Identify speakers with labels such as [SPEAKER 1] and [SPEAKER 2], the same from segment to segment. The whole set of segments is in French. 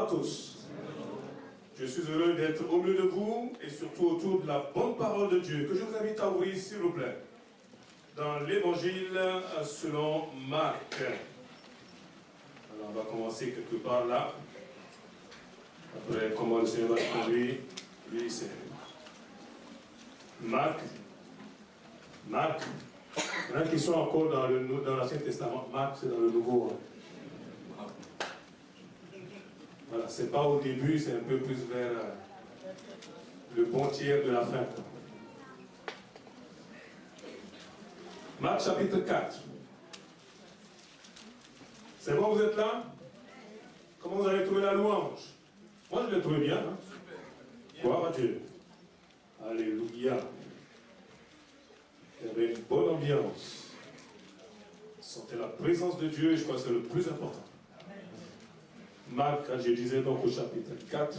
[SPEAKER 1] tous. Je suis heureux d'être au milieu de vous et surtout autour de la bonne parole de Dieu que je vous invite à ouvrir, s'il vous plaît, dans l'évangile selon Marc. Alors on va commencer quelque part là. Après, comment le Seigneur va conduire, lui c'est Marc. Il y en a qui sont encore dans l'Ancien Testament. Marc, c'est dans le Nouveau. Voilà, c'est pas au début, c'est un peu plus vers le bon tiers de la fin. Marc chapitre 4. C'est bon, vous êtes là? Comment vous avez trouvé la louange? Moi, je l'ai trouvé bien. Hein? Gloire à Dieu. Alléluia. Il y avait une bonne ambiance. Sentait la présence de Dieu et je crois que c'est le plus important. Marc, je disais donc au chapitre 4.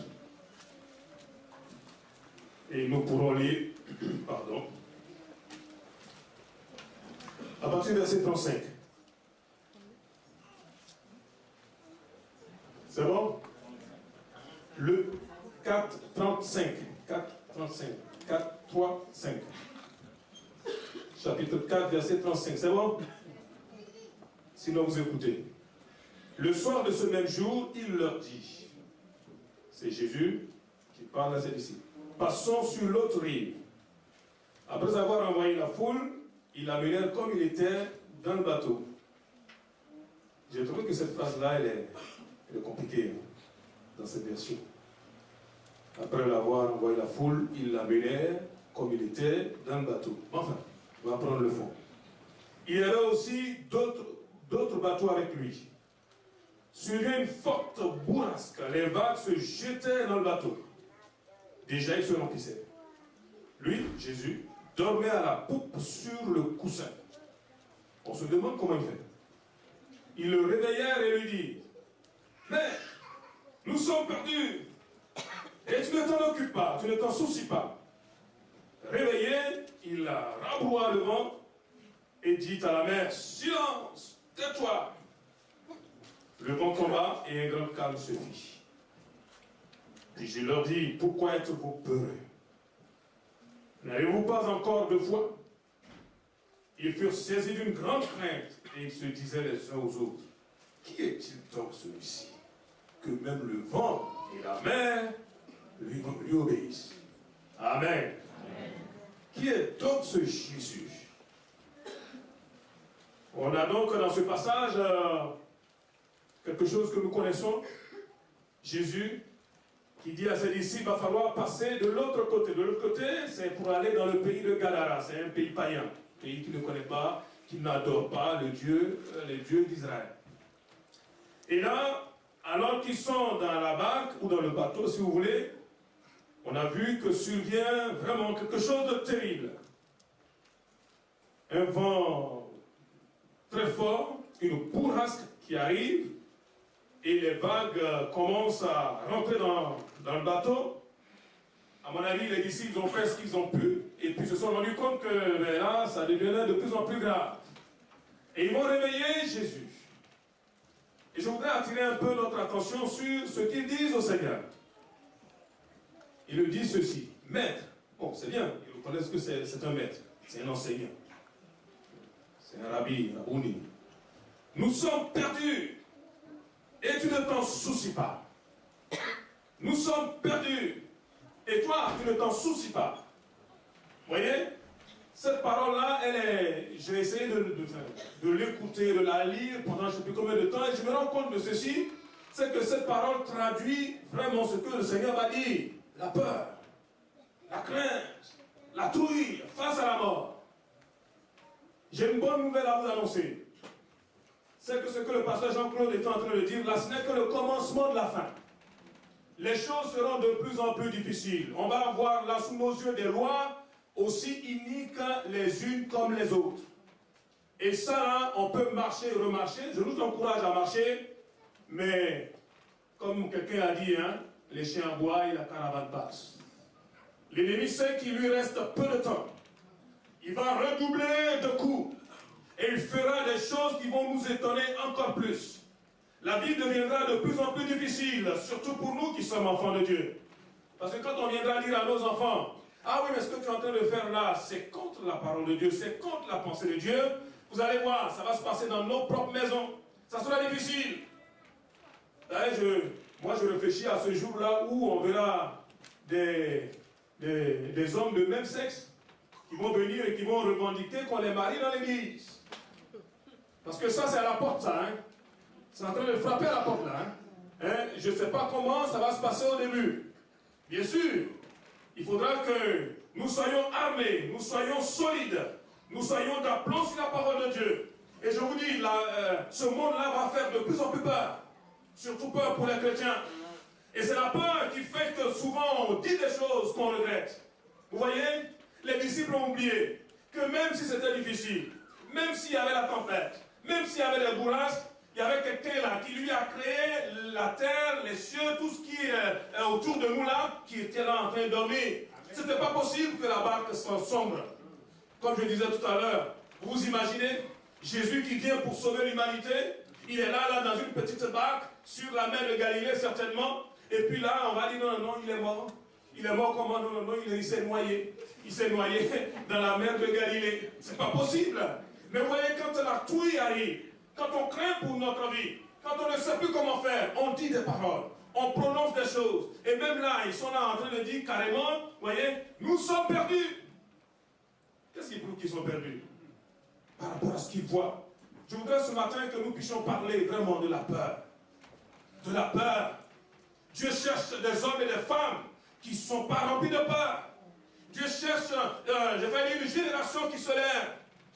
[SPEAKER 1] Et nous pourrons lire, pardon, à partir du verset 35. C'est bon? Le 4, 35. 4, 35. 4, 3, 5. Chapitre 4, verset 35. C'est bon? Sinon, vous écoutez. Le soir de ce même jour, il leur dit, c'est Jésus qui parle à ses disciples, passons sur l'autre rive. Après avoir envoyé la foule, ils l'amenèrent comme il était dans le bateau. J'ai trouvé que cette phrase-là, elle est compliquée hein, dans cette version. Après l'avoir envoyé la foule, ils l'amenèrent comme il était dans le bateau. Enfin, on va prendre le fond. Il y avait aussi d'autres bateaux avec lui. Sur une forte bourrasque, les vagues se jetaient dans le bateau. Déjà, il se remplissait. Lui, Jésus, dormait à la poupe sur le coussin. On se demande comment il fait. Ils le réveillèrent et lui dirent, « Mais, nous sommes perdus, et tu ne t'en occupes pas, tu ne t'en soucies pas. » Réveillé, il rabroua le vent et dit à la mer, « Silence, tais-toi !» Le vent tomba et un grand calme se fit. Puis je leur dis, pourquoi êtes-vous peureux? N'avez-vous pas encore de foi? Ils furent saisis d'une grande crainte et ils se disaient les uns aux autres, qui est-il donc celui-ci, que même le vent et la mer lui obéissent? Amen. Amen. Qui est donc ce Jésus? On a donc dans ce passage quelque chose que nous connaissons, Jésus qui dit à ses disciples, il va falloir passer de l'autre côté. De l'autre côté, c'est pour aller dans le pays de Gadara, c'est un pays païen, un pays qui ne connaît pas, qui n'adore pas les dieux d'Israël. Et là, alors qu'ils sont dans la barque, ou dans le bateau si vous voulez, on a vu que survient vraiment quelque chose de terrible. Un vent très fort, une bourrasque qui arrive, et les vagues commencent à rentrer dans le bateau. À mon avis, les disciples ont fait ce qu'ils ont pu, et puis se sont rendus compte que là, ça devenait de plus en plus grave. Et ils vont réveiller Jésus. Et je voudrais attirer un peu notre attention sur ce qu'ils disent au Seigneur. Ils lui disent ceci, maître. Bon, c'est bien, ils reconnaissent que c'est un maître, c'est un enseignant. C'est un rabbi, rabouni. Nous sommes perdus. Et tu ne t'en soucies pas. Nous sommes perdus. Et toi, tu ne t'en soucies pas. Vous voyez? Cette parole-là, elle est... Je vais essayer de l'écouter, de la lire pendant je ne sais plus combien de temps. Et je me rends compte de ceci. C'est que cette parole traduit vraiment ce que le Seigneur va dire. La peur, la crainte, la trouille face à la mort. J'ai une bonne nouvelle à vous annoncer. C'est que ce que le pasteur Jean-Claude est en train de dire, là, ce n'est que le commencement de la fin. Les choses seront de plus en plus difficiles. On va avoir là sous nos yeux des lois aussi iniques les unes comme les autres. Et ça, là, on peut marcher, remarcher. Je vous encourage à marcher, mais comme quelqu'un a dit, hein, les chiens aboient et la caravane passe. L'ennemi sait qu'il lui reste peu de temps. Il va redoubler de coups. Et il fera des choses qui vont nous étonner encore plus. la vie deviendra de plus en plus difficile, surtout pour nous qui sommes enfants de Dieu. Parce que quand on viendra dire à nos enfants, ah oui, mais ce que tu es en train de faire là, c'est contre la parole de Dieu, c'est contre la pensée de Dieu, vous allez voir, ça va se passer dans nos propres maisons. Ça sera difficile. Moi, je réfléchis à ce jour-là où on verra des hommes de même sexe qui vont venir et qui vont revendiquer qu'on les marie dans l'église. Parce que ça, c'est à la porte, ça. Hein? C'est en train de frapper à la porte, là. Hein? Je ne sais pas comment ça va se passer au début. Bien sûr, il faudra que nous soyons armés, nous soyons solides, nous soyons d'aplomb sur la parole de Dieu. Et je vous dis, ce monde-là va faire de plus en plus peur. Surtout peur pour les chrétiens. Et c'est la peur qui fait que souvent on dit des choses qu'on regrette. Vous voyez, les disciples ont oublié que même si c'était difficile, même s'il y avait la tempête, même s'il y avait des bourrasques, il y avait quelqu'un là qui lui a créé la terre, les cieux, tout ce qui est autour de nous là, qui était là en train de dormir. Ce n'était pas possible que la barque soit sombre. Comme je disais tout à l'heure, vous imaginez Jésus qui vient pour sauver l'humanité, il est là dans une petite barque, sur la mer de Galilée certainement, et puis là on va dire non, il est mort. Il est mort comment? Non, il s'est noyé. Il s'est noyé dans la mer de Galilée. C'est pas possible. Mais vous voyez, quand la trouille arrive, quand on craint pour notre vie, quand on ne sait plus comment faire, on dit des paroles, on prononce des choses. Et même là, ils sont là en train de dire carrément, vous voyez, nous sommes perdus. Qu'est-ce qui prouve qu'ils sont perdus? Par rapport à ce qu'ils voient. Je voudrais ce matin que nous puissions parler vraiment de la peur. De la peur. Dieu cherche des hommes et des femmes qui ne sont pas remplis de peur. Dieu cherche, je vais dire, une génération qui se lève.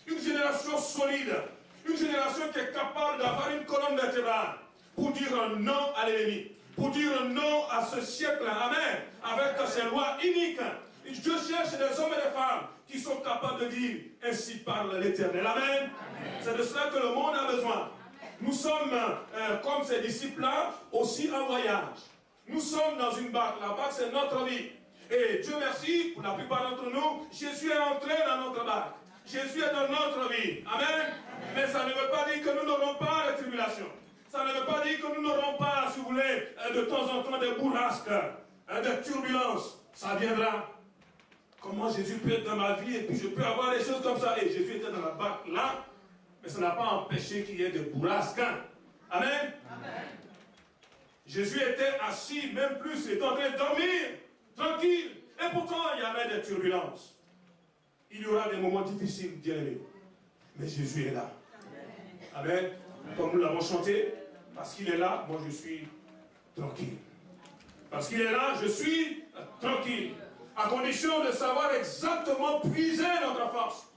[SPEAKER 1] Une génération solide. Une génération qui est capable d'avoir une colonne vertébrale pour dire un non à l'ennemi. Pour dire un non à ce siècle. Amen. Avec ses lois uniques. Dieu cherche des hommes et des femmes qui sont capables de dire « Ainsi parle l'Éternel ». Amen. C'est de cela que le monde a besoin. Amen. Nous sommes, comme ces disciples-là, aussi en voyage. Nous sommes dans une barque. La barque, c'est notre vie. Et Dieu merci, pour la plupart d'entre nous, Jésus est entré dans notre barque. Jésus est dans notre vie. Amen. Amen. Mais ça ne veut pas dire que nous n'aurons pas de tribulations. Ça ne veut pas dire que nous n'aurons pas, si vous voulez, de temps en temps des bourrasques, des turbulences. Ça viendra. Comment Jésus peut être dans ma vie et puis je peux avoir des choses comme ça. Et Jésus était dans la barque là, mais ça n'a pas empêché qu'il y ait des bourrasques. Amen. Amen. Jésus était assis, même plus, il était en train de dormir, tranquille. Et pourtant, il y avait des turbulences. Il y aura des moments difficiles, bien-aimés. Mais Jésus est là. Amen. Amen. Comme nous l'avons chanté, parce qu'il est là, moi je suis tranquille. Parce qu'il est là, je suis tranquille. À condition de savoir exactement puiser notre force,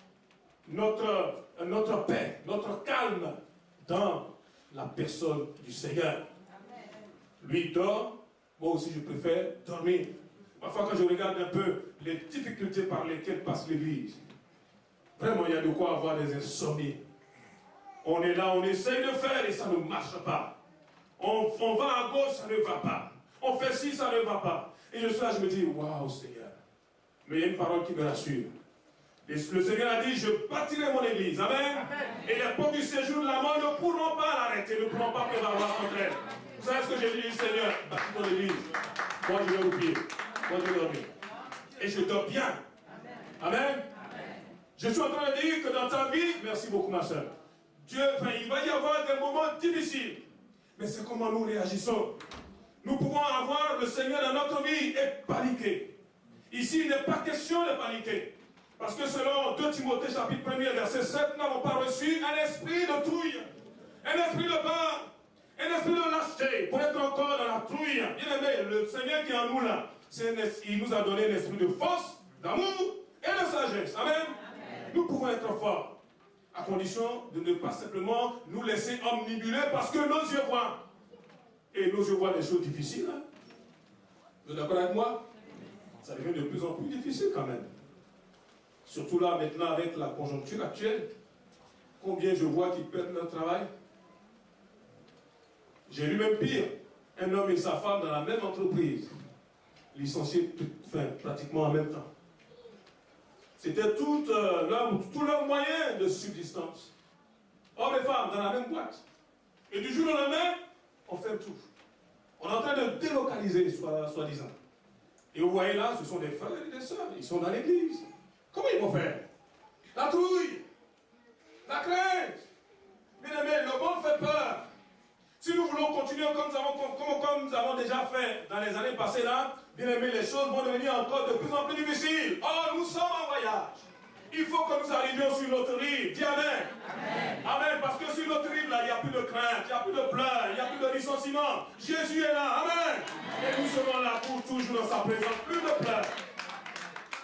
[SPEAKER 1] notre paix, notre calme dans la personne du Seigneur. Lui dort, moi aussi je préfère dormir. Parfois quand je regarde un peu les difficultés par lesquelles passe l'Église, vraiment il y a de quoi avoir des insomnies. On est là, on essaye de faire et ça ne marche pas. On va à gauche, ça ne va pas. On fait ci, ça ne va pas. Et je suis là, je me dis, waouh Seigneur. Mais il y a une parole qui me rassure. Le Seigneur a dit, je bâtirai mon église. Amen. Amen. Et les portes du séjour de la mort ne pourront pas l'arrêter, ne pourront pas prévaloir contre elle. Vous savez ce que j'ai dit, Seigneur, bâtis ton église. Moi je vais au pied. Moi je vais dormir. Et je dors bien. Amen. Amen. Je suis en train de dire que dans ta vie, merci beaucoup ma soeur, Dieu, il va y avoir des moments difficiles. Mais c'est comment nous réagissons. Nous pouvons avoir le Seigneur dans notre vie et paniquer. Ici, il n'est pas question de paniquer. Parce que selon 2 Timothée chapitre 1er verset 7, nous n'avons pas reçu un esprit de trouille, un esprit de peur, un esprit de lâcheté pour être encore dans la trouille. Bien aimé, le Seigneur qui est en nous là, il nous a donné un esprit de force, d'amour et de sagesse. Amen. Amen. Nous pouvons être forts, à condition de ne pas simplement nous laisser omnibuler parce que nos yeux voient. Et nos yeux voient des choses difficiles. Hein? Vous êtes d'accord avec moi? Ça devient de plus en plus difficile quand même. Surtout là, maintenant, avec la conjoncture actuelle. Combien je vois qui perdent leur travail? J'ai lu même pire. Un homme et sa femme dans la même entreprise, licenciés pratiquement en même temps. C'était tout leur moyen de subsistance. Hommes et femmes dans la même boîte. Et du jour au lendemain, On ferme tout. On est en train de délocaliser, soi-disant. Et vous voyez là, ce sont des frères et des sœurs. Ils sont dans l'église. Comment ils vont faire? La trouille, la crainte. Bien aimé, le monde fait peur. Si nous voulons continuer comme nous avons déjà fait dans les années passées là, bien aimé, les choses vont devenir encore de plus en plus difficiles. Or, nous sommes en voyage. Il faut que nous arrivions sur l'autre rive. Dis Amen. Amen. Amen. Parce que sur l'autre rive, là, il n'y a plus de crainte, il n'y a plus de pleurs, il n'y a plus de licenciement. Jésus est là. Amen. Et nous serons là pour toujours dans sa présence. Plus de pleurs.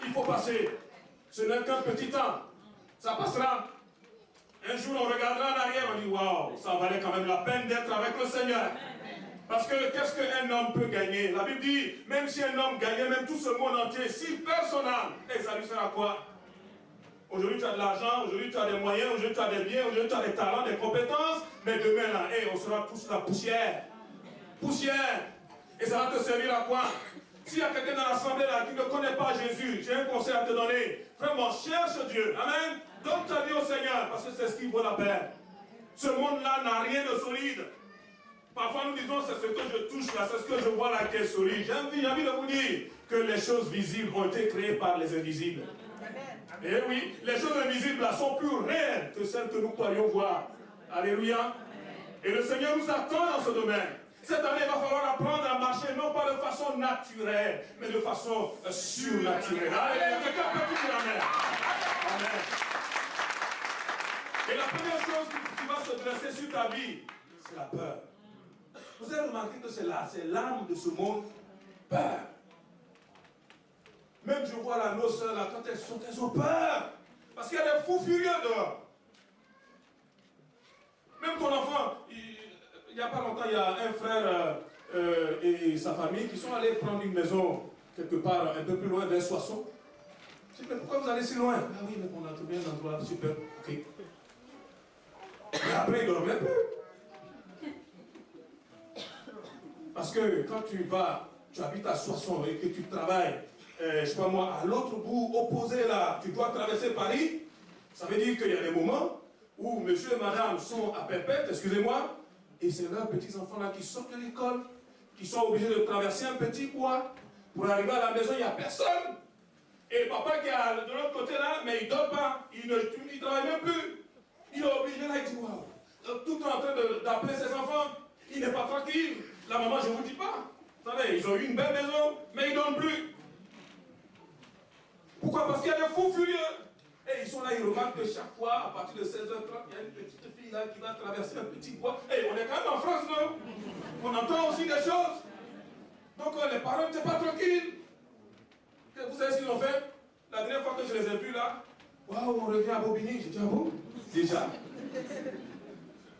[SPEAKER 1] Il faut passer. Ce n'est qu'un petit temps. Ça passera. Un jour, on regardera en arrière, on dit, waouh, ça valait quand même la peine d'être avec le Seigneur. Parce que qu'est-ce qu'un homme peut gagner? La Bible dit, même si un homme gagnait même tout ce monde entier, si personne n'a, et ça lui sert à quoi? Aujourd'hui, tu as de l'argent, aujourd'hui, tu as des moyens, aujourd'hui, tu as des biens, aujourd'hui, tu as des talents, des compétences, mais demain, là, on sera tous la poussière. Poussière. Et ça va te servir à quoi? S'il y a quelqu'un dans l'assemblée là qui ne connaît pas Jésus, j'ai un conseil à te donner. Vraiment, cherche Dieu. Amen. Donne ta vie au Seigneur, parce que c'est ce qui vaut la peine. Ce monde-là n'a rien de solide. Parfois nous disons, c'est ce que je touche là, c'est ce que je vois là qui est solide. J'ai envie de vous dire que les choses visibles ont été créées par les invisibles. Et oui, les choses invisibles là sont plus réelles que celles que nous pourrions voir. Alléluia. Et le Seigneur nous attend dans ce domaine. Cette année, il va falloir apprendre à marcher, non pas de façon naturelle, mais de façon surnaturelle. Alléluia. Quelqu'un peut dire Amen. Amen. Et la première chose qui va se dresser sur ta vie, c'est la peur. Vous avez remarqué que c'est l'âme de ce monde, peur. Même je vois là, nos soeurs, là, quand elles ont peur. Parce qu'il y a des fous furieux dehors. Même ton enfant, il n'y a pas longtemps, il y a un frère et sa famille qui sont allés prendre une maison quelque part un peu plus loin vers Soissons. Je dis, mais pourquoi vous allez si loin? Ah oui, mais on a trouvé un endroit super. Ok. Mais après, il ne dormait plus. Parce que quand tu habites à Soissons et que tu travailles, je ne sais pas moi, à l'autre bout opposé là, tu dois traverser Paris, ça veut dire qu'il y a des moments où monsieur et madame sont à perpète, excusez-moi, et c'est leurs petits-enfants là qui sortent de l'école, qui sont obligés de traverser un petit bois. Pour arriver à la maison, il n'y a personne. Et papa qui est de l'autre côté là, mais il ne dort pas, il ne travaille même plus. Il est obligé là, il dit waouh, tout en train d'appeler ses enfants, il n'est pas tranquille. La maman, je ne vous dis pas. Vous savez, ils ont eu une belle maison, mais ils ne donnent plus. Pourquoi? Parce qu'il y a des fous furieux. Et ils sont là, ils remarquent que chaque fois, à partir de 16h30, il y a une petite fille là qui va traverser un petit bois. Et on est quand même en France, non? On entend aussi des choses. Donc les parents n'étaient pas tranquilles. Vous savez ce qu'ils ont fait? La dernière fois que je les ai vus là, waouh, on revient à Bobigny. J'ai dit, ah bon? Déjà?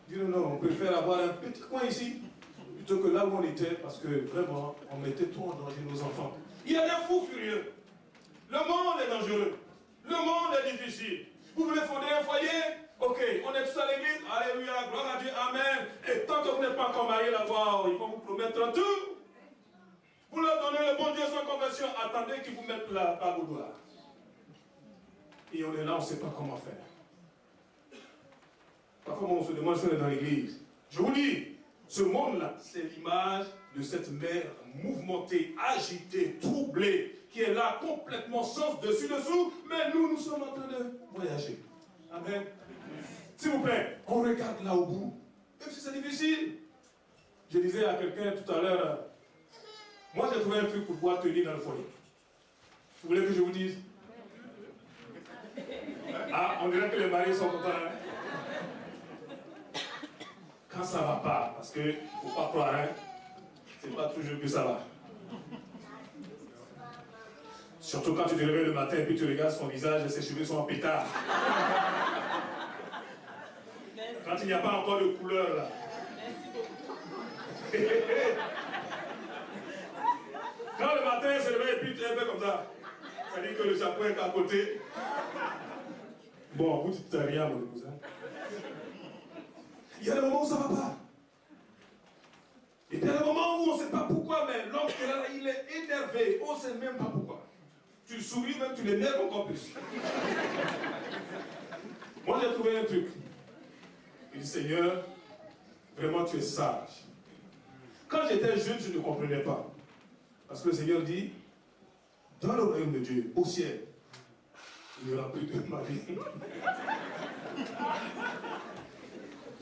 [SPEAKER 1] Dis non, on préfère avoir un petit coin ici, plutôt que là où on était, parce que vraiment, on mettait trop en danger nos enfants. Il y a des fous furieux. Le monde est dangereux. Le monde est difficile. Vous voulez fonder un foyer? Ok, on est tous à l'église. Alléluia, gloire à Dieu, amen. Et tant que vous n'êtes pas encore marié là-bas, ils vont vous promettre tout. Vous leur donnez le bon Dieu sans conversion. Attendez qu'ils vous mettent la bague au doigt. Et on est là, on ne sait pas comment faire. Parfois, on se demande si on est dans l'église. Je vous dis, ce monde-là, c'est l'image de cette mer mouvementée, agitée, troublée, qui est là complètement sens dessus-dessous, mais nous sommes en train de voyager. Amen. S'il vous plaît, on regarde là au bout. Même si c'est difficile. Je disais à quelqu'un tout à l'heure, moi j'ai trouvé un truc pour pouvoir tenir dans le foyer. Vous voulez que je vous dise? Ah, on dirait que les maris sont contents. Hein? Quand ça ne va pas, parce qu'il ne faut pas croire, hein, c'est pas toujours que ça va. Surtout quand tu te réveilles le matin et puis tu regardes son visage et ses cheveux sont en pétard. Quand il n'y a pas encore de couleur là. Quand le matin il se réveille et puis tu es fait comme ça, ça dit que le chapeau est à côté. Bon, vous dites rien mon épouse. Hein? Il y a des moments où ça ne va pas. Et puis il y a des moments où on ne sait pas pourquoi, mais l'homme qui est là, il est énervé. On ne sait même pas pourquoi. Tu souris même, tu l'énerves encore plus. Moi j'ai trouvé un truc. Il dit Seigneur, vraiment tu es sage. Quand j'étais jeune, je ne comprenais pas. Parce que le Seigneur dit, dans le royaume de Dieu, au ciel, il n'y aura plus de mari.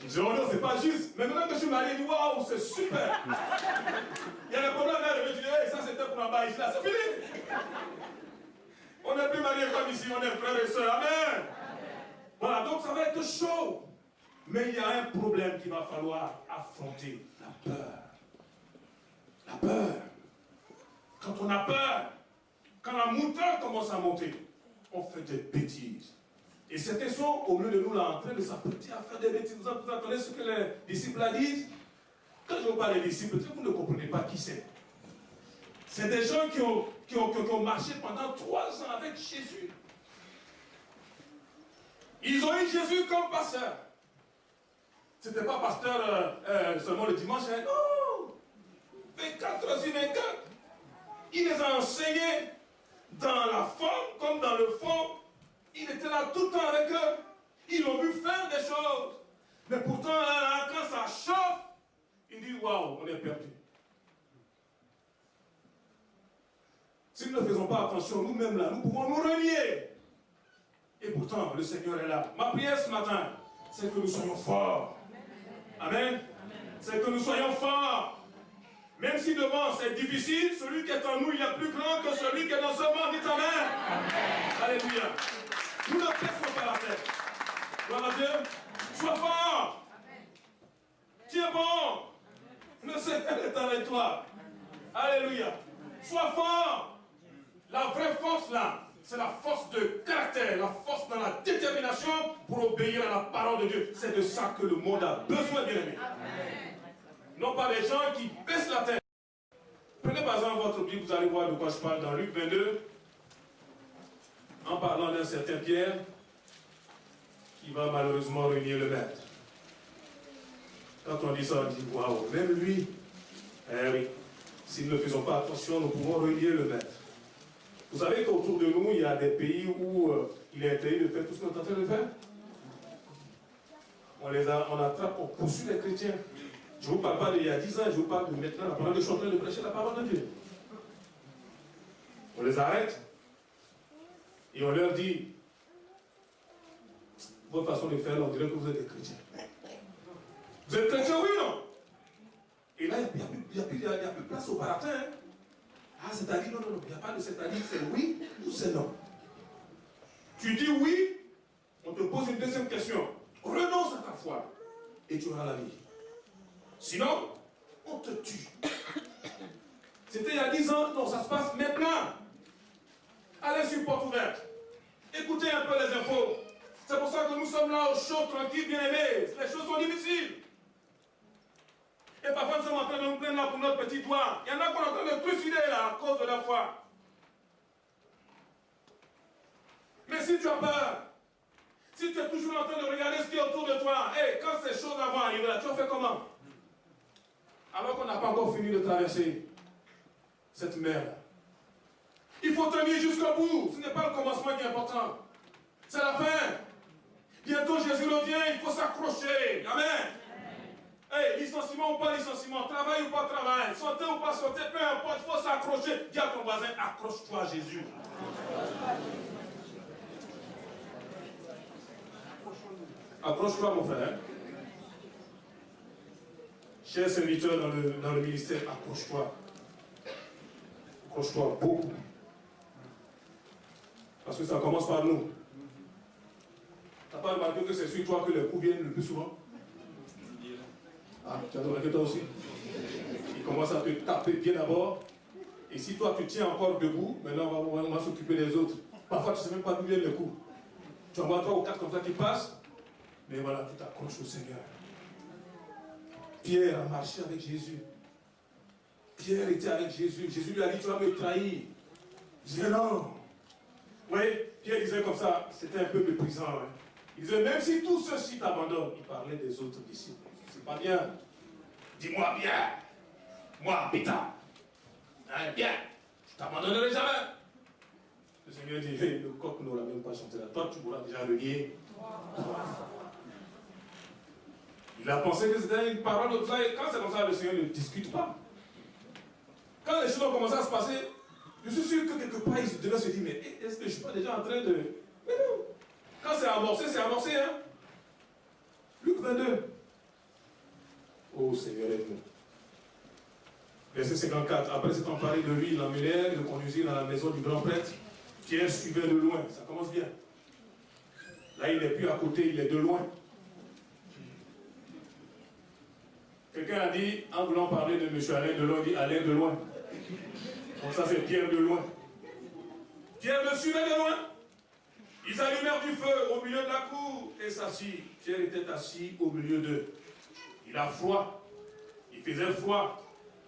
[SPEAKER 1] Je dis, oh non, c'est pas juste. Mais maintenant que je suis marié, je dis, waouh, c'est super. Il y a des problèmes là, je me dis, hey, ça c'était pour en bas ici, là, c'est fini. On n'est plus mariés comme ici, on est frères et sœurs. Amen. Voilà, donc ça va être chaud. Mais il y a un problème qu'il va falloir affronter, la peur. La peur. Quand on a peur, quand la montagne commence à monter, on fait des bêtises. Et certains sont au milieu de nous là en train de s'apprêter à faire des bêtises. Vous entendez ce que les disciples là disent? Quand je vous parle des disciples, vous ne comprenez pas qui c'est. C'est des gens qui ont marché pendant 3 ans avec Jésus. Ils ont eu Jésus comme pasteur. Ce n'était pas pasteur seulement le dimanche. Hein. Non! 24 heures sur 24. Il les a enseignés dans la forme comme dans le fond. Il était là tout le temps avec eux. Ils l'ont vu faire des choses. Mais pourtant, là, quand ça chauffe, ils disent, waouh, on est perdu. Si nous ne faisons pas attention, nous-mêmes là, nous pouvons nous renier. Et pourtant, le Seigneur est là. Ma prière ce matin, c'est que nous soyons forts. Amen. C'est que nous soyons forts. Même si devant c'est difficile, celui qui est en nous, il est plus grand que celui qui est dans ce monde. Dites Amen. Amen. Alléluia. Nous ne baissons pas la tête. Gloire à Dieu. Sois fort. Tiens bon. Le Seigneur est avec toi. Alléluia. Sois fort. La vraie force là, c'est la force de caractère, la force dans la détermination pour obéir à la parole de Dieu. C'est de ça que le monde a besoin, bien-aimés. Non pas les gens qui baissent la tête. Prenez par exemple votre Bible, vous allez voir de quoi je parle dans Luc 22, en parlant d'un certain Pierre qui va malheureusement renier le maître. Quand on dit ça, on dit waouh, même lui, eh oui, si nous ne faisons pas attention, nous pouvons renier le maître. Vous savez qu'autour de nous, il y a des pays où il est interdit de faire tout ce qu'on est en train de faire. On attrape, on poursuit les chrétiens. Je ne vous parle pas d'il y a 10 ans, je vous parle de maintenant, pendant que je suis en train de prêcher la parole de Dieu. On les arrête et on leur dit, votre façon de faire, on dirait que vous êtes des chrétiens. Vous êtes chrétiens, oui, non? Et là, il n'y a plus de place au baratin. Hein? Ah, c'est-à-dire, non, il n'y a pas de c'est-à-dire, c'est oui ou c'est non. Tu dis oui, on te pose une deuxième question. Renonce à ta foi et tu auras la vie. Sinon, on te tue. C'était il y a 10 ans, non, ça se passe maintenant. Allez sur porte ouverte. Écoutez un peu les infos. C'est pour ça que nous sommes là au chaud, tranquille, bien aimés. Les choses sont difficiles. Et parfois nous sommes en train de nous plaindre là pour notre petit doigt. Il y en a qui sont en train de trucider là à cause de la foi. Mais si tu as peur, si tu es toujours en train de regarder ce qui est autour de toi, et quand ces choses vont arriver là, tu as fait comment? Alors qu'on n'a pas encore fini de traverser cette mer. Il faut tenir jusqu'au bout. Ce n'est pas le commencement qui est important. C'est la fin. Bientôt Jésus revient, il faut s'accrocher. Amen. Hey, licenciement ou pas licenciement, travail ou pas travail, santé ou pas santé, peu importe, il faut s'accrocher. Dis à ton voisin, accroche-toi à Jésus. Accroche-toi mon frère. Chers serviteurs dans le ministère, accroche-toi. Accroche-toi beaucoup. Parce que ça commence par nous. Tu n'as pas remarqué que c'est sur toi que les coups viennent le plus souvent? Ah, tu as remarqué toi aussi? Il commence à te taper bien d'abord. Et si toi tu tiens encore debout, maintenant on va s'occuper des autres. Parfois tu ne sais même pas d'où viennent les coups. Tu en vois 3 ou 4 comme ça qui passent. Mais voilà, tu t'accroches au Seigneur. Pierre a marché avec Jésus. Pierre était avec Jésus. Jésus lui a dit, tu vas me trahir. Il disait non. Oui, Pierre disait comme ça, c'était un peu méprisant. Hein. Il disait, même si tous ceux-ci t'abandonnent, il parlait des autres disciples. C'est pas bien. Dis-moi bien. Moi, Peter. Hein, bien. Je t'abandonnerai jamais. Le Seigneur dit, hey, le coq n'aura même pas chanté là. Toi, tu pourras déjà le nier. Il a pensé que c'était une parole de ça. Et quand c'est comme ça, le Seigneur ne discute pas. Quand les choses ont commencé à se passer, je suis sûr que quelque part, ils devaient se dire, mais est-ce que je ne suis pas déjà en train de... Mais non. Quand c'est amorcé, hein. Luc 22. Oh Seigneur, aide-nous. Verset 54. Après s'être emparé de lui, il l'emmenèrent, le conduisirent dans la maison du grand prêtre. Pierre suivait de loin. Ça commence bien. Là, il n'est plus à côté, il est de loin. Quelqu'un a dit, en voulant parler de M. Alain Delon, il dit Alain de loin. Donc ça, c'est Pierre de loin. Pierre le suivait de loin. Ils allumèrent du feu au milieu de la cour et s'assit. Pierre était assis au milieu d'eux. Il a froid. Il faisait froid.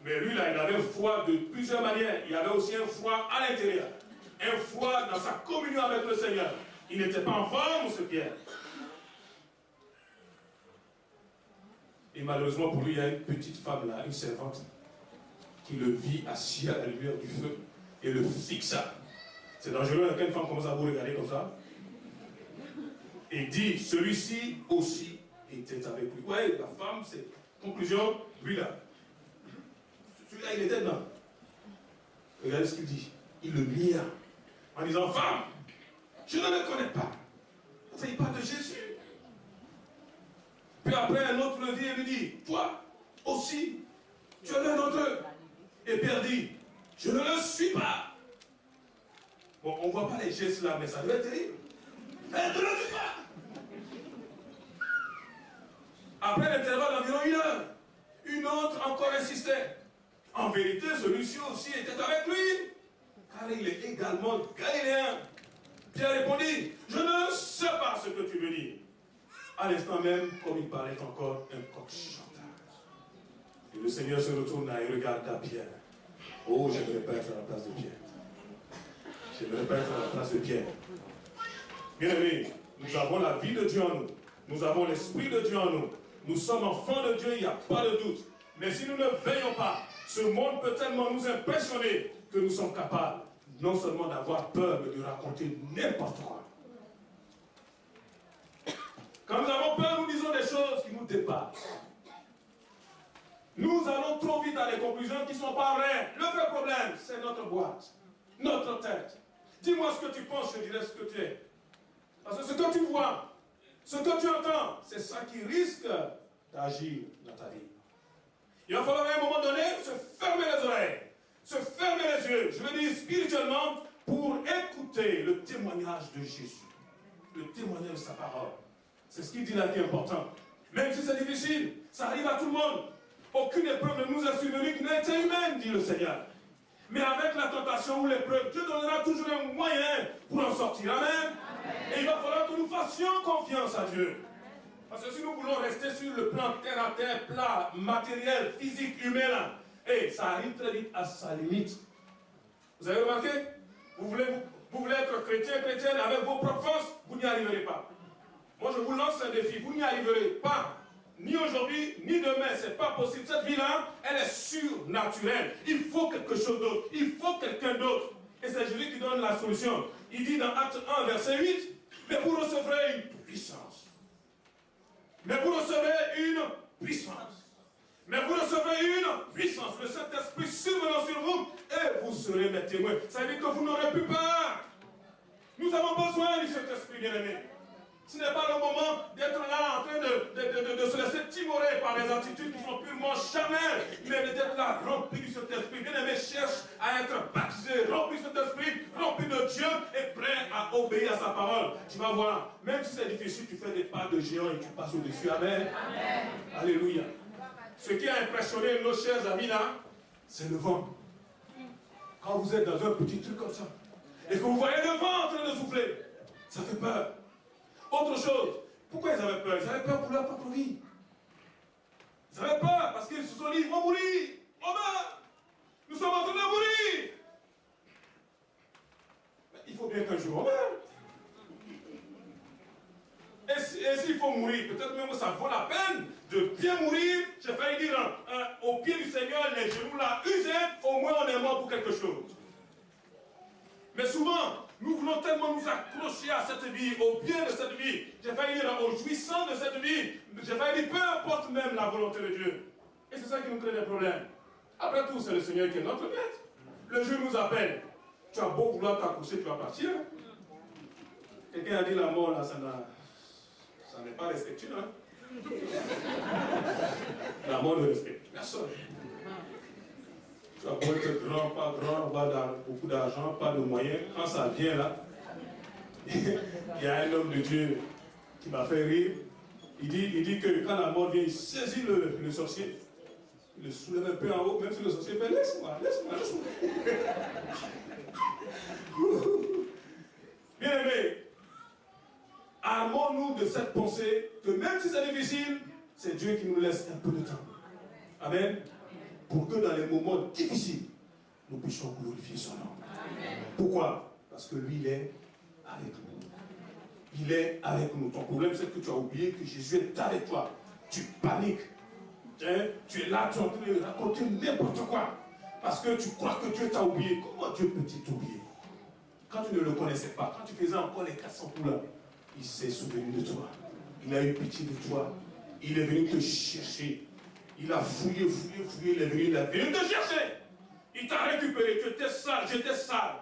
[SPEAKER 1] Mais lui, là, il avait froid de plusieurs manières. Il avait aussi un froid à l'intérieur. Un froid dans sa communion avec le Seigneur. Il n'était pas en forme, ce Pierre. Et malheureusement pour lui, il y a une petite femme là, une servante, qui le vit assis à la lumière du feu et le fixa. C'est dangereux quand une femme commence à vous regarder comme ça. Et dit, celui-ci aussi était avec lui. Ouais, la femme, c'est conclusion, lui là. Celui-là, il était dedans. Regardez ce qu'il dit. Il le mia en disant, femme, je ne le connais pas. Il parle de Jésus. Puis après, un autre le vit et lui dit, toi aussi, tu es l'un d'entre eux. Et Pierre dit, je ne le suis pas. Bon, on ne voit pas les gestes là, mais ça doit être terrible. Je ne le suis pas. Après l'intervalle d'environ 1 heure, une autre encore insistait. En vérité, celui-ci aussi était avec lui, car il est également galiléen. Pierre répondit, je ne sais pas ce que tu veux dire. À l'instant même, comme il parlait encore, un coq chanta. Et le Seigneur se retourne et regarde à Pierre. Oh, j'aimerais pas être à la place de Pierre. J'aimerais pas être à la place de Pierre. Bien-aimés, nous avons la vie de Dieu en nous. Nous avons l'Esprit de Dieu en nous. Nous sommes enfants de Dieu, il n'y a pas de doute. Mais si nous ne veillons pas, ce monde peut tellement nous impressionner que nous sommes capables non seulement d'avoir peur, mais de raconter n'importe quoi. Quand nous avons peur, nous disons des choses qui nous dépassent. Nous allons trop vite à des conclusions qui ne sont pas vraies. Le vrai problème, c'est notre boîte, notre tête. Dis-moi ce que tu penses, je dirai ce que tu es. Parce que ce que tu vois, ce que tu entends, c'est ça qui risque d'agir dans ta vie. Il va falloir à un moment donné se fermer les oreilles, se fermer les yeux, je veux dire spirituellement, pour écouter le témoignage de Jésus, le témoignage de sa parole. C'est ce qu'il dit là qui est important. Même si c'est difficile, ça arrive à tout le monde. Aucune épreuve ne nous est survenue qui n'a été humaine, dit le Seigneur. Mais avec la tentation ou l'épreuve, Dieu donnera toujours un moyen pour en sortir. Amen. Amen. Et il va falloir que nous fassions confiance à Dieu. Parce que si nous voulons rester sur le plan terre à terre, plat, matériel, physique, humain, et ça arrive très vite à sa limite. Vous avez remarqué? Vous voulez être chrétien, chrétienne, avec vos propres forces, vous n'y arriverez pas. Moi, je vous lance un défi. Vous n'y arriverez pas. Ni aujourd'hui, ni demain. Ce n'est pas possible. Cette vie-là, elle est surnaturelle. Il faut quelque chose d'autre. Il faut quelqu'un d'autre. Et c'est Jésus qui donne la solution. Il dit dans Acte 1, verset 8, mais vous recevrez une puissance. Mais vous recevrez une puissance. Mais vous recevrez une puissance. Le Saint-Esprit survenant sur vous et vous serez mes témoins. Ça veut dire que vous n'aurez plus peur. Nous avons besoin du Saint-Esprit, bien-aimé. Ce n'est pas le moment d'être là en train de se laisser timorer par des attitudes qui sont purement charnelles, mais d'être là rempli du Saint-Esprit. Bien-aimé, cherche à être baptisé, rempli du Saint-Esprit, rempli de Dieu et prêt à obéir à sa parole. Tu vas voir, même si c'est difficile, tu fais des pas de géant et tu passes au-dessus. Amen. Amen. Alléluia. Ce qui a impressionné nos chers amis là, c'est le vent. Quand vous êtes dans un petit truc comme ça, et que vous voyez le vent en train de souffler, ça fait peur. Autre chose, pourquoi ils avaient peur? Ils avaient peur pour leur propre vie. Ils avaient peur parce qu'ils se sont dit, ils vont mourir. Oh ben, nous sommes en train de mourir. Mais il faut bien qu'un jour on meure. Et s'il faut mourir, peut-être même que ça vaut la peine de bien mourir. J'ai failli dire, au pied du Seigneur, les genoux là usés, au moins on est mort pour quelque chose. Mais souvent, nous voulons tellement nous accrocher à cette vie, au bien de cette vie. J'ai failli dire aux jouissants de cette vie. J'ai failli dire peu importe même la volonté de Dieu. Et c'est ça qui nous crée des problèmes. Après tout, c'est le Seigneur qui est notre maître. Le jour nous appelle. Tu as beau vouloir t'accrocher, tu vas partir. Quelqu'un a dit la mort, là, ça n'est pas respectueux. Hein? La mort ne respecte personne. Tu as beau être grand, pas grand, avoir beaucoup d'argent, pas de moyens. Quand ça vient là, il y a un homme de Dieu qui m'a fait rire. Il dit que quand la mort vient, il saisit le sorcier. Il le soulève un peu en haut, même si le sorcier fait laisse-moi. Bien aimé, armons-nous de cette pensée que même si c'est difficile, c'est Dieu qui nous laisse un peu de temps. Amen. Pour que dans les moments difficiles, nous puissions glorifier son nom. Amen. Pourquoi? Parce que lui, il est avec nous. Il est avec nous. Ton problème, c'est que tu as oublié que Jésus est avec toi. Tu paniques. Hein? Tu es là, tu es en train de raconter n'importe quoi. Parce que tu crois que Dieu t'a oublié. Comment Dieu peut-il t'oublier? Quand tu ne le connaissais pas, quand tu faisais encore les 400 coups là, il s'est souvenu de toi. Il a eu pitié de toi. Il est venu te chercher. Il a fouillé, il est venu te chercher. Il t'a récupéré, tu étais sale, j'étais sale.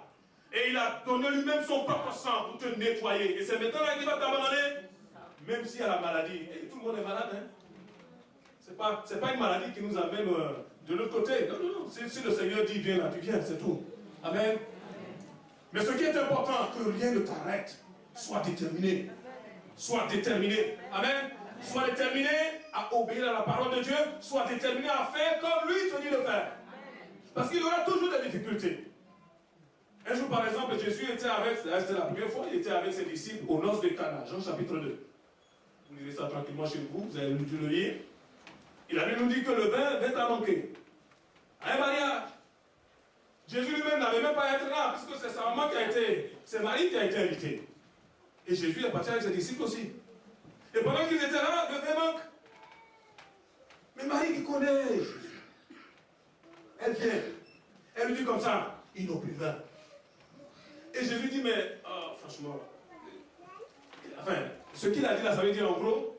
[SPEAKER 1] Et il a donné lui-même son propre sang pour te nettoyer. Et c'est maintenant là qu'il va t'abandonner. Même s'il y a la maladie. Et tout le monde est malade, hein. C'est pas une maladie qui nous amène de l'autre côté. Non. Si le Seigneur dit viens là, tu viens, c'est tout. Amen. Mais ce qui est important, que rien ne t'arrête. Sois déterminé. Sois déterminé. Amen. Sois déterminé à obéir à la parole de Dieu. Sois déterminé à faire comme lui te dit de faire. Parce qu'il y aura toujours des difficultés. Un jour, par exemple, Jésus était avec, c'était la première fois, il était avec ses disciples aux noces de Cana, Jean chapitre 2. Vous lisez ça tranquillement chez vous, vous avez dû le lire. Il a nous dit que le vin a manqué. À un mariage. Jésus lui-même n'avait même pas à être là, puisque c'est sa maman qui a été, c'est Marie qui a été invitée. Et Jésus est parti avec ses disciples aussi. Et pendant qu'ils étaient là, le vin manque. Mais Marie qui connaît Jésus, elle vient. Elle lui dit comme ça, ils n'ont plus de vin. Et Jésus dit, mais franchement, enfin, ce qu'il a dit là, ça veut dire en gros,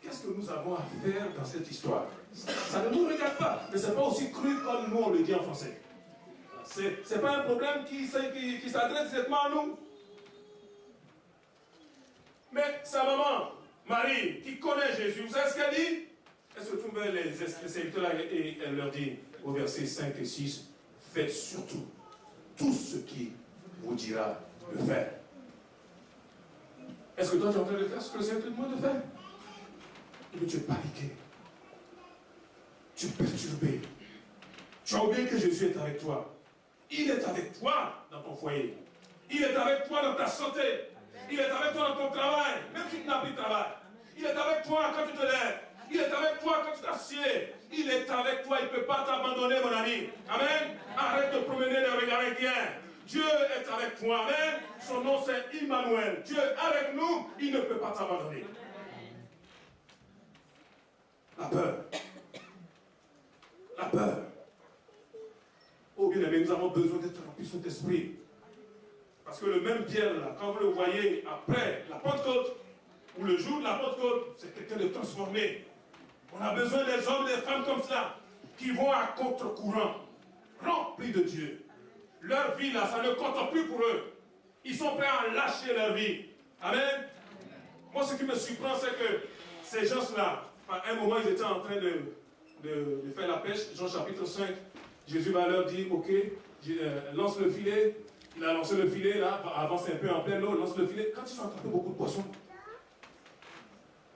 [SPEAKER 1] qu'est-ce que nous avons à faire dans cette histoire? Ça ne nous regarde pas, mais ce n'est pas aussi cru comme nous on le dit en français. Ce n'est pas un problème qui s'adresse directement à nous. Mais sa maman, Marie, qui connaît Jésus, vous savez ce qu'elle dit? Elle se trouve vers les serviteurs là et elle leur dit au verset 5 et 6, faites surtout tout ce qui vous dira de faire. Est-ce que toi tu es en train de faire ce que le Seigneur te demande de faire? Et puis tu es paniqué. Tu es perturbé. Tu as oublié que Jésus est avec toi. Il est avec toi dans ton foyer. Il est avec toi dans ta santé. Il est avec toi dans ton travail, même si tu n'as plus de travail. Il est avec toi quand tu te lèves. Il est avec toi quand tu t'assieds. Il est avec toi, il ne peut pas t'abandonner, mon ami. Amen. Arrête de promener les regards indiens. Dieu est avec toi. Amen. Son nom c'est Emmanuel. Dieu est avec nous, il ne peut pas t'abandonner. La peur. La peur. Oh bien aimé, nous avons besoin d'être remplis de Saint-Esprit. Parce que le même Pierre, là, quand vous le voyez après la Pentecôte, ou le jour de la Pentecôte, c'est quelqu'un de transformé. On a besoin des hommes et des femmes comme ça, qui vont à contre-courant, remplis de Dieu. Leur vie, là, ça ne compte plus pour eux. Ils sont prêts à lâcher leur vie. Amen. Moi, ce qui me surprend, c'est que ces gens-là, à un moment, ils étaient en train de faire la pêche. Jean chapitre 5, Jésus va leur dire, ok, lance le filet. Il a lancé le filet, là, avance un peu en pleine eau, lance le filet. Quand ils ont attrapé beaucoup de poissons,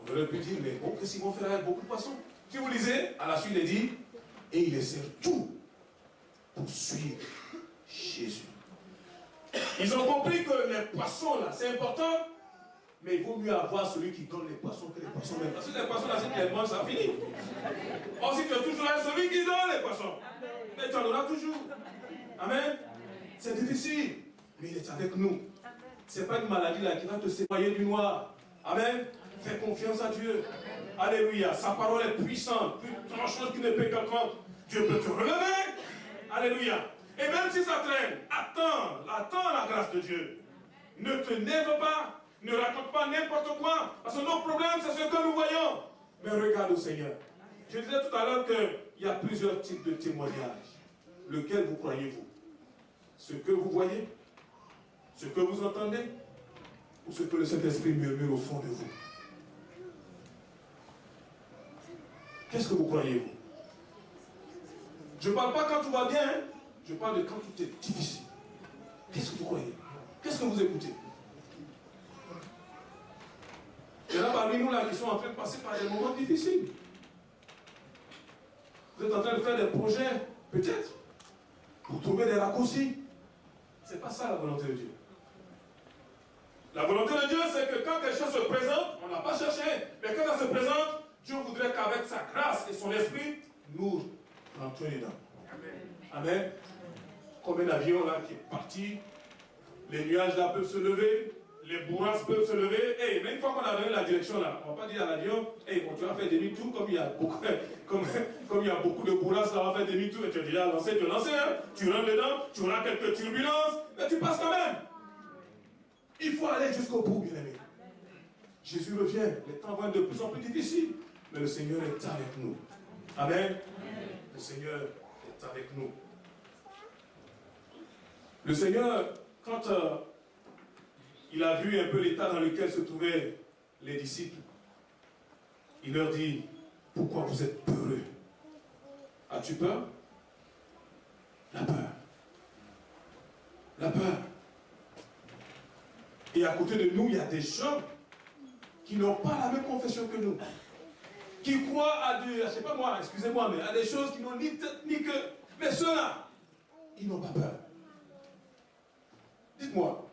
[SPEAKER 1] on aurait pu dire, mais bon, qu'est-ce qu'ils vont faire avec beaucoup de poissons? Si vous lisez, à la suite, il est dit, et il laissèrent tout pour suivre Jésus. Ils ont compris que les poissons, là, c'est important, mais il vaut mieux avoir celui qui donne les poissons que les poissons même. Parce que les poissons, là, si tu les manges, ça finit. Or, si tu es toujours là, celui qui donne les poissons, mais tu en auras toujours. Amen. C'est difficile, mais il est avec nous. Ce n'est pas une maladie là qui va te séparer du noir. Amen. Fais confiance à Dieu. Alléluia. Sa parole est puissante, plus tranchante qu'une épée quelconque. Dieu peut te relever. Alléluia. Et même si ça traîne, attends la grâce de Dieu. Ne te lève pas, ne raconte pas n'importe quoi. Parce que nos problèmes, c'est ce que nous voyons. Mais regarde au Seigneur. Je disais tout à l'heure qu'il il y a plusieurs types de témoignages. Lequel vous croyez-vous? Ce que vous voyez? Ce que vous entendez? Ou ce que le Saint-Esprit murmure au fond de vous? Qu'est-ce que vous croyez, vous? Je ne parle pas quand tout va bien, hein? Je parle de quand tout est difficile. Qu'est-ce que vous croyez? Qu'est-ce que vous écoutez? Il y en a parmi nous là qui sont en train de passer par des moments difficiles. Vous êtes en train de faire des projets, peut-être, pour trouver des raccourcis. Ce n'est pas ça la volonté de Dieu. La volonté de Dieu, c'est que quand quelque chose se présente, on n'a pas cherché, mais quand ça se présente, Dieu voudrait qu'avec sa grâce et son esprit, nous rentrions dedans. Amen. Comme un avion là qui est parti, les nuages là peuvent se lever, les bourrasques peuvent se lever, et même une fois qu'on a donné la direction là, on ne va pas dire à l'avion, hey, bon, tu vas faire demi-tour, comme il y a beaucoup de bourrasques là, on va faire demi-tour, et tu as déjà lancé, hein? Tu rentres dedans, tu auras quelques turbulences, mais tu passes quand même. Il faut aller jusqu'au bout, bien aimé. Jésus revient, les temps vont être de plus en plus difficiles, mais le Seigneur est avec nous. Amen. Le Seigneur est avec nous. Le Seigneur, quand il a vu un peu l'état dans lequel se trouvaient les disciples, il leur dit, pourquoi vous êtes peureux? As-tu peur? La peur. La peur. Et à côté de nous, il y a des gens qui n'ont pas la même confession que nous. Qui croient à Dieu, je ne sais pas moi, excusez-moi, mais à des choses qui n'ont ni tête ni queue. Mais ceux-là, ils n'ont pas peur. Dites-moi,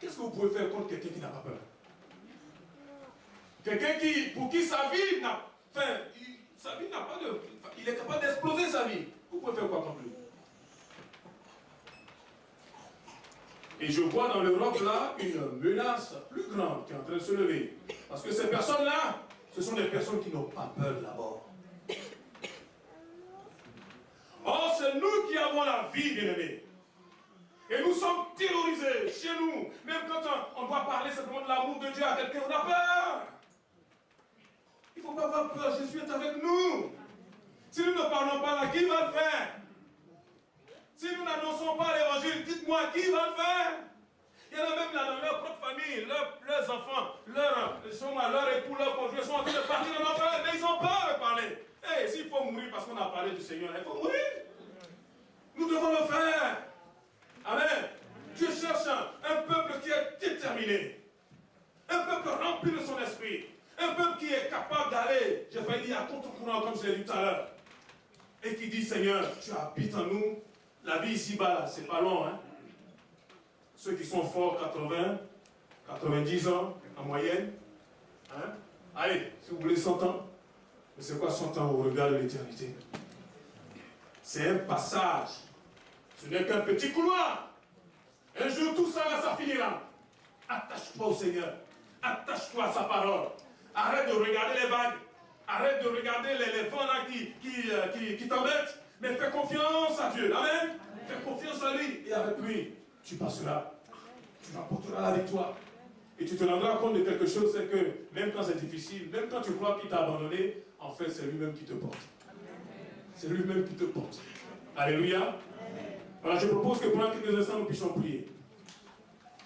[SPEAKER 1] qu'est-ce que vous pouvez faire contre quelqu'un qui n'a pas peur? Quelqu'un pour qui sa vie n'a pas de... Il est capable d'exploser sa vie. Vous pouvez faire quoi contre lui? Et je vois dans l'Europe là une menace plus grande qui est en train de se lever. Parce que ces personnes-là, ce sont des personnes qui n'ont pas peur d'abord. Or, c'est nous qui avons la vie, bien-aimés. Et nous sommes terrorisés chez nous. Même quand on doit parler simplement de l'amour de Dieu à quelqu'un, on a peur. Il ne faut pas avoir peur, Jésus est avec nous. Si nous ne parlons pas là, qui va le faire? Si nous n'annonçons pas l'évangile, dites-moi qui va le faire? Il y en a même là dans leur propre famille, leurs enfants, leur époux, leurs conjoints sont en train de partir dans l'enfer, mais ils ont peur de parler. Et s'il faut mourir parce qu'on a parlé du Seigneur, il faut mourir. Nous devons le faire. Amen. Dieu cherche un peuple qui est déterminé. Un peuple rempli de son esprit. Un peuple qui est capable d'aller, j'ai failli dire à contre-courant comme je l'ai dit tout à l'heure. Et qui dit, Seigneur, tu habites en nous. La vie ici-bas, c'est pas long. Hein? Ceux qui sont forts, 80, 90 ans en moyenne. Hein? Allez, si vous voulez 100 ans. Mais c'est quoi 100 ans au regard de l'éternité? C'est un passage. Ce n'est qu'un petit couloir. Un jour, tout ça là, ça finira. Attache-toi au Seigneur. Attache-toi à sa parole. Arrête de regarder les vagues. Arrête de regarder les vents là qui t'embêtent. Mais fais confiance à Dieu. Amen. Fais confiance à lui. Et avec lui, tu passeras. Tu apporteras la victoire. Et tu te rendras compte de quelque chose, c'est que même quand c'est difficile, même quand tu crois qu'il t'a abandonné, en fait, c'est lui-même qui te porte. C'est lui-même qui te porte. Alléluia. Alors, je propose que pendant quelques instants, nous puissions prier.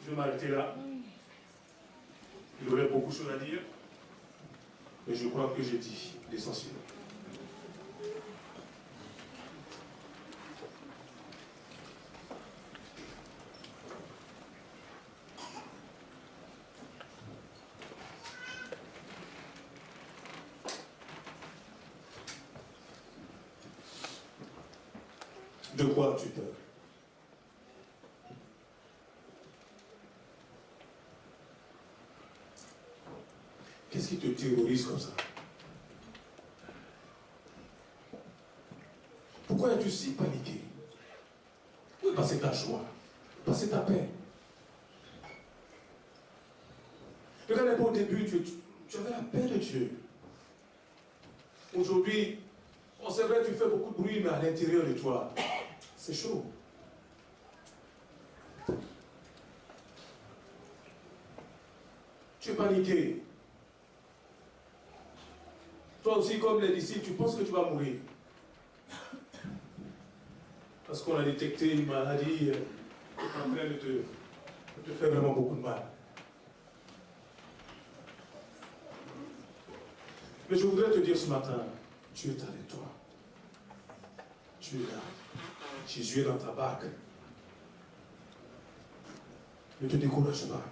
[SPEAKER 1] Je vais m'arrêter là. Il y aurait beaucoup de choses à dire. Mais je crois que j'ai dit l'essentiel. De quoi as-tu peur? Qu'est-ce qui te terrorise comme ça? Pourquoi es-tu si paniqué? Où est passée ta joie? Où est passée ta paix? Regardez, au début, tu avais la paix de Dieu. Aujourd'hui, c'est vrai, tu fais beaucoup de bruit, mais à l'intérieur de toi, c'est chaud. Tu es paniqué. Toi aussi, comme les disciples, tu penses que tu vas mourir. parce qu'on a détecté une maladie en train de te faire vraiment beaucoup de mal. Mais je voudrais te dire ce matin, Dieu est avec toi. Tu es là. Jésus est dans ta barque. Ne te décourage pas.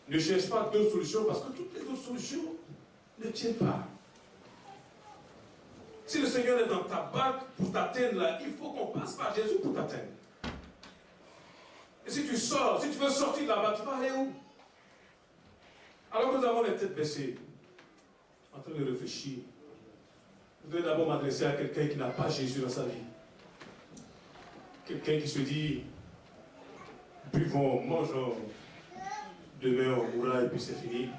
[SPEAKER 1] Ne cherche pas d'autres solutions parce que toutes les autres solutions ne tiennent pas. Si le Seigneur est dans ta barque pour t'atteindre là, il faut qu'on passe par Jésus pour t'atteindre. Et si tu sors, si tu veux sortir de la barque, tu vas aller où? Alors que nous avons les têtes baissées, en train de réfléchir, je voudrais d'abord m'adresser à quelqu'un qui n'a pas Jésus dans sa vie. Quelqu'un qui se dit, buvons, mangeons, demain on mourra et puis c'est fini.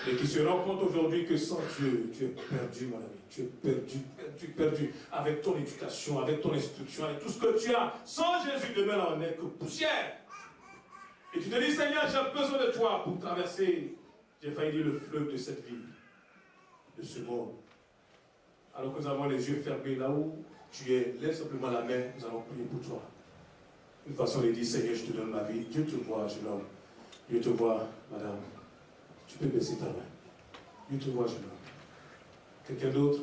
[SPEAKER 1] Et qui se rend compte aujourd'hui que sans Dieu, tu es perdu, mon ami. Tu es perdu. Avec ton éducation, avec ton instruction, avec tout ce que tu as. Sans Jésus, demain, on n'est que poussière. Et tu te dis, Seigneur, j'ai besoin de toi pour traverser, j'ai failli dire, le fleuve de cette vie, de ce monde. Alors que nous avons les yeux fermés là où tu es, lève simplement la main, nous allons prier pour toi. Une façon de dire, Seigneur, je te donne ma vie. Dieu te voit, jeune homme. Dieu te voit, madame. Tu peux baisser ta main. Dieu te voit, jeune homme. Quelqu'un d'autre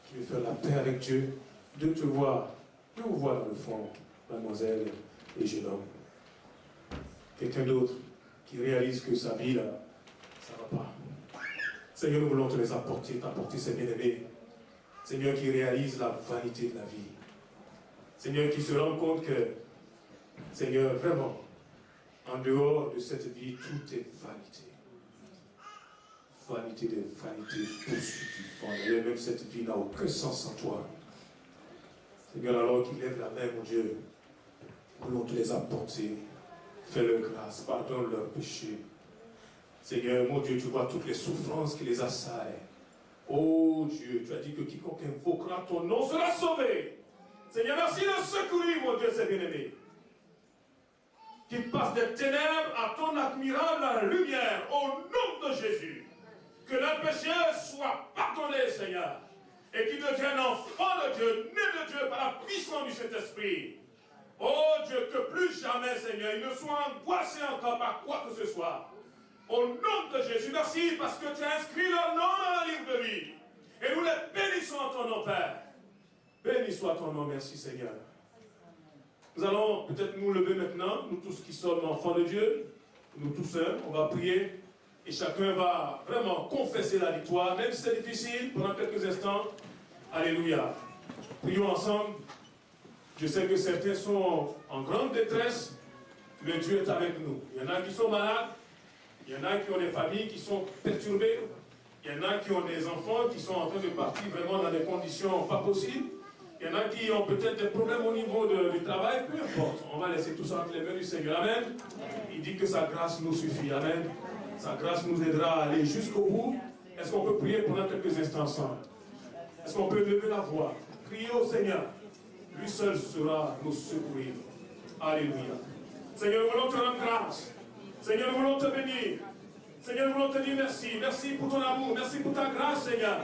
[SPEAKER 1] qui veut faire la paix avec Dieu. Dieu te voit. Dieu vous voit dans le fond, mademoiselle et jeune homme. Quelqu'un d'autre qui réalise que sa vie, là, ça ne va pas. Seigneur, nous voulons te les apporter, t'apporter ces bien-aimés. Seigneur, qui réalise la vanité de la vie. Seigneur, qui se rend compte que, Seigneur, vraiment, en dehors de cette vie, tout est vanité. Vanité de vanité, poursuite du fond. D'ailleurs, même cette vie n'a aucun sens sans toi. Seigneur, alors qu'ils lèvent la main, mon Dieu, nous voulons te les apporter. Fais-leur grâce, pardonne leurs péchés. Seigneur, mon Dieu, tu vois toutes les souffrances qui les assaillent. Oh Dieu, tu as dit que quiconque invoquera ton nom sera sauvé. Seigneur, merci de secourir, mon Dieu, ces bien-aimés. Qui passent des ténèbres à ton admirable lumière, au nom de Jésus. Que leurs péchés soient pardonnés, Seigneur. Et qu'ils deviennent enfants de Dieu, nés de Dieu par la puissance du Saint-Esprit. Oh Dieu, que plus jamais, Seigneur, ils ne soient angoissés encore par quoi que ce soit. Au nom de Jésus, merci parce que tu as inscrit leur nom dans le livre de vie. Et nous les bénissons en ton nom, Père. Béni soit ton nom, merci Seigneur. Nous allons peut-être nous lever maintenant, nous tous qui sommes enfants de Dieu, nous tous seuls, on va prier. Et chacun va vraiment confesser la victoire, même si c'est difficile, pendant quelques instants. Alléluia. Prions ensemble. Je sais que certains sont en grande détresse, mais Dieu est avec nous. Il y en a qui sont malades, il y en a qui ont des familles qui sont perturbées, il y en a qui ont des enfants qui sont en train de partir vraiment dans des conditions pas possibles, il y en a qui ont peut-être des problèmes au niveau du travail, peu importe. On va laisser tout ça entre les mains du Seigneur. Amen. Il dit que sa grâce nous suffit. Amen. Sa grâce nous aidera à aller jusqu'au bout. Est-ce qu'on peut prier pendant quelques instants ensemble? Est-ce qu'on peut lever la voix? Prier au Seigneur. Lui seul sera nous secourir. Alléluia. Seigneur, nous voulons te rendre grâce. Seigneur, nous voulons te bénir. Seigneur, nous voulons te dire merci. Merci pour ton amour. Merci pour ta grâce, Seigneur.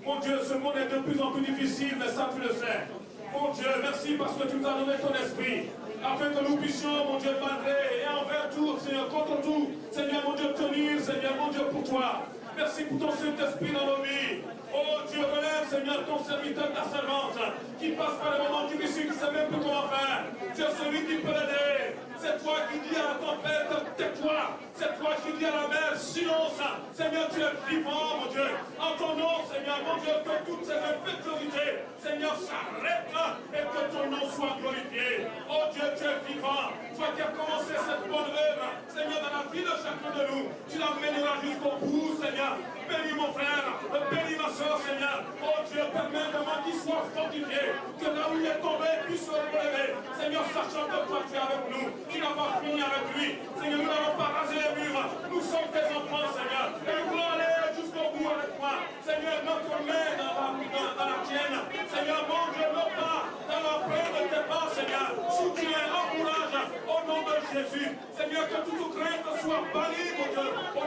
[SPEAKER 1] Mon Dieu, ce monde est de plus en plus difficile, mais ça tu le sais. Mon Dieu, merci parce que tu nous as donné ton esprit. Afin que nous puissions, mon Dieu, malgré et envers tout, Seigneur, contre tout. Seigneur, mon Dieu, tenir, Seigneur, mon Dieu, pour toi. Merci pour ton Saint-Esprit dans nos vies. Oh Dieu, relève, Seigneur, ton serviteur, ta servante, qui passe par des moments difficiles, qui ne sait même plus comment faire. Tu es celui qui peut l'aider. C'est toi qui dis à la tempête, tais-toi. C'est toi qui dis à la mer, silence. Seigneur, tu es vivant, mon Dieu. En ton nom, Seigneur, mon Dieu, que toutes ces infectiosités, Seigneur, s'arrêtent et que ton nom soit glorifié. Oh Dieu, tu es vivant. Toi qui as commencé cette bonne œuvre, Seigneur, dans la vie de chacun de nous, tu l'amèneras jusqu'au bout, Seigneur. Bénis mon frère, bénis ma soeur, Seigneur. Oh Dieu, permets vraiment qu'il soit fortifié, que là où il est tombé, il puisse se relever. Seigneur, sachant que toi tu es avec nous, tu n'as pas fini avec lui. Seigneur, nous n'allons pas raser les murs. Nous sommes tes enfants, Seigneur. Et nous voulons aller jusqu'au bout avec toi. Seigneur, notre main dans la tienne. Seigneur, mon Dieu, nos pas dans l'empreinte de tes pas, Seigneur. Soutiens, encourage, au nom de Jésus. Seigneur, que toute crainte soit bannie, mon Dieu. Au